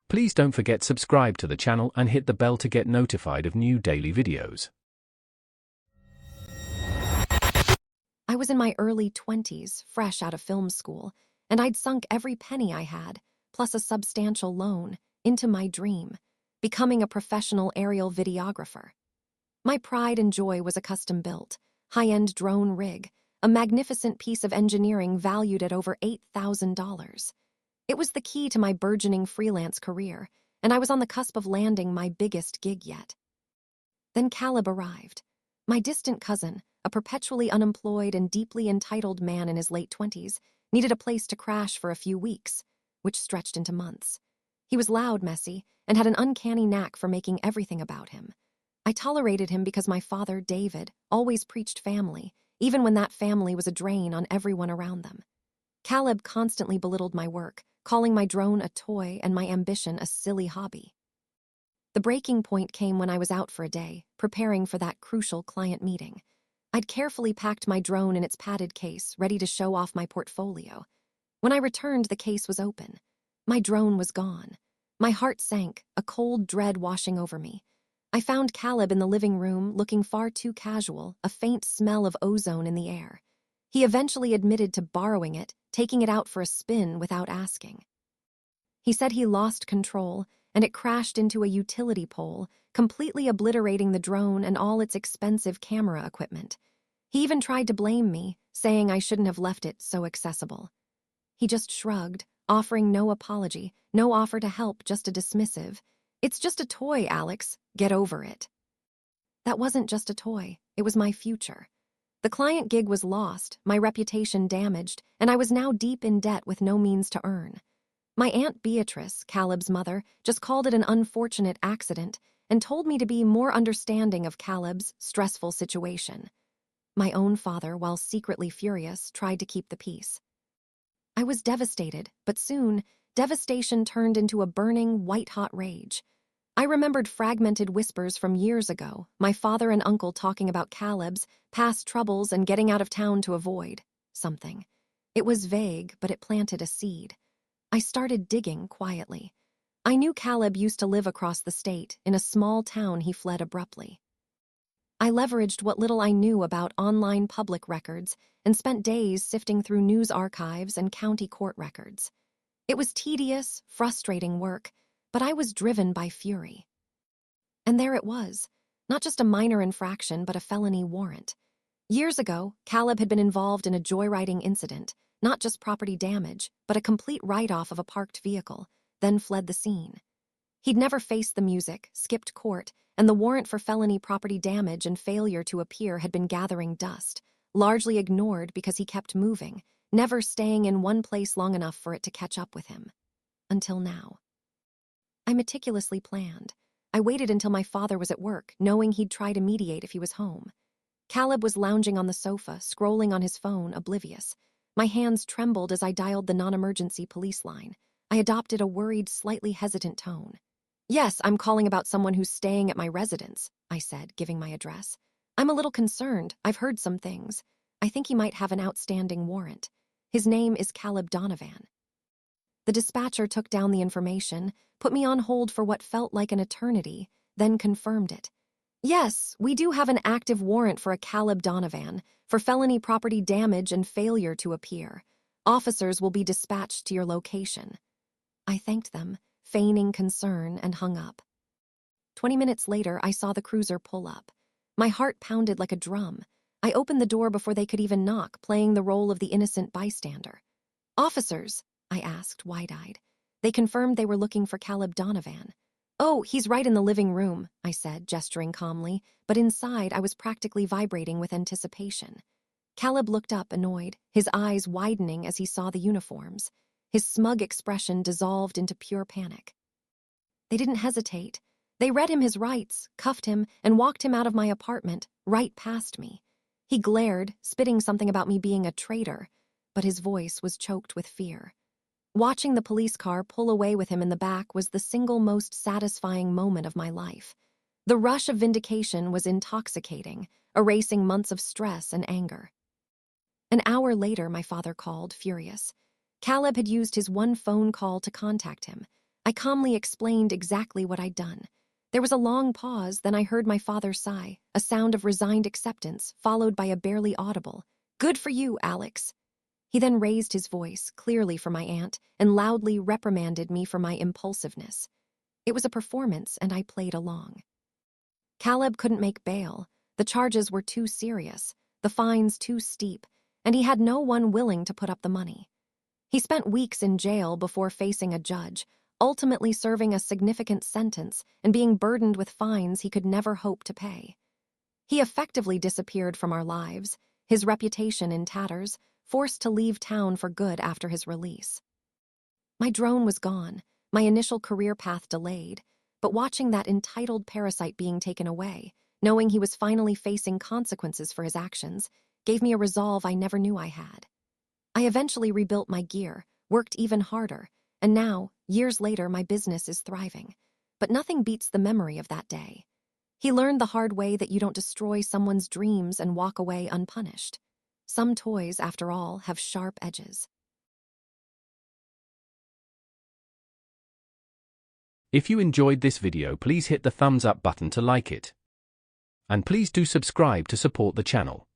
Please don't forget subscribe to the channel and hit the bell to get notified of new daily videos. I was in my early 20s, fresh out of film school, and I'd sunk every penny I had, plus a substantial loan, into my dream, becoming a professional aerial videographer. My pride and joy was a custom-built, high-end drone rig, a magnificent piece of engineering valued at over $8,000. It was the key to my burgeoning freelance career, and I was on the cusp of landing my biggest gig yet. Then Caleb arrived. My distant cousin, a perpetually unemployed and deeply entitled man in his late 20s, needed a place to crash for a few weeks, which stretched into months. He was loud, messy, and had an uncanny knack for making everything about him. I tolerated him because my father, David, always preached family, even when that family was a drain on everyone around them. Caleb constantly belittled my work, calling my drone a toy and my ambition a silly hobby. The breaking point came when I was out for a day, preparing for that crucial client meeting. I'd carefully packed my drone in its padded case, ready to show off my portfolio. When I returned, the case was open. My drone was gone. My heart sank, a cold dread washing over me. I found Caleb in the living room, looking far too casual, a faint smell of ozone in the air. He eventually admitted to borrowing it, taking it out for a spin without asking. He said he lost control, and it crashed into a utility pole, completely obliterating the drone and all its expensive camera equipment. He even tried to blame me, saying I shouldn't have left it so accessible. He just shrugged, offering no apology, no offer to help, just a dismissive, "It's just a toy, Alex. Get over it." That wasn't just a toy, it was my future. The client gig was lost, my reputation damaged, and I was now deep in debt with no means to earn. My Aunt Beatrice, Caleb's mother, just called it an unfortunate accident and told me to be more understanding of Caleb's stressful situation. My own father, while secretly furious, tried to keep the peace. I was devastated, but soon, devastation turned into a burning, white-hot rage. I remembered fragmented whispers from years ago, my father and uncle talking about Caleb's past troubles and getting out of town to avoid something. It was vague, but it planted a seed. I started digging quietly. I knew Caleb used to live across the state, in a small town he fled abruptly. I leveraged what little I knew about online public records and spent days sifting through news archives and county court records. It was tedious, frustrating work, but I was driven by fury. And there it was, not just a minor infraction, but a felony warrant. Years ago, Caleb had been involved in a joyriding incident, not just property damage, but a complete write-off of a parked vehicle, then fled the scene. He'd never faced the music, skipped court, and the warrant for felony property damage and failure to appear had been gathering dust, largely ignored because he kept moving, never staying in one place long enough for it to catch up with him. Until now. I meticulously planned. I waited until my father was at work, knowing he'd try to mediate if he was home. Caleb was lounging on the sofa, scrolling on his phone, oblivious. My hands trembled as I dialed the non-emergency police line. I adopted a worried, slightly hesitant tone. "Yes, I'm calling about someone who's staying at my residence," I said, giving my address. "I'm a little concerned. I've heard some things. I think he might have an outstanding warrant. His name is Caleb Donovan." The dispatcher took down the information, put me on hold for what felt like an eternity, then confirmed it. "Yes, we do have an active warrant for a Caleb Donovan, for felony property damage and failure to appear. Officers will be dispatched to your location." I thanked them, feigning concern, and hung up. 20 minutes later, I saw the cruiser pull up. My heart pounded like a drum. I opened the door before they could even knock, playing the role of the innocent bystander. "Officers?" I asked, wide-eyed. They confirmed they were looking for Caleb Donovan. "Oh, he's right in the living room," I said, gesturing calmly, but inside I was practically vibrating with anticipation. Caleb looked up, annoyed, his eyes widening as he saw the uniforms. His smug expression dissolved into pure panic. They didn't hesitate. They read him his rights, cuffed him, and walked him out of my apartment, right past me. He glared, spitting something about me being a traitor, but his voice was choked with fear. Watching the police car pull away with him in the back was the single most satisfying moment of my life. The rush of vindication was intoxicating, erasing months of stress and anger. An hour later, my father called, furious. Caleb had used his one phone call to contact him. I calmly explained exactly what I'd done. There was a long pause, then I heard my father sigh, a sound of resigned acceptance, followed by a barely audible, "Good for you, Alex." He then raised his voice, clearly for my aunt, and loudly reprimanded me for my impulsiveness. It was a performance, and I played along. Caleb couldn't make bail. The charges were too serious, the fines too steep, and he had no one willing to put up the money. He spent weeks in jail before facing a judge, ultimately serving a significant sentence and being burdened with fines he could never hope to pay. He effectively disappeared from our lives, his reputation in tatters, forced to leave town for good after his release. My drone was gone, my initial career path delayed, but watching that entitled parasite being taken away, knowing he was finally facing consequences for his actions, gave me a resolve I never knew I had. I eventually rebuilt my gear, worked even harder, and now, years later, my business is thriving. But nothing beats the memory of that day. He learned the hard way that you don't destroy someone's dreams and walk away unpunished. Some toys, after all, have sharp edges. If you enjoyed this video, please hit the thumbs up button to like it. And please do subscribe to support the channel.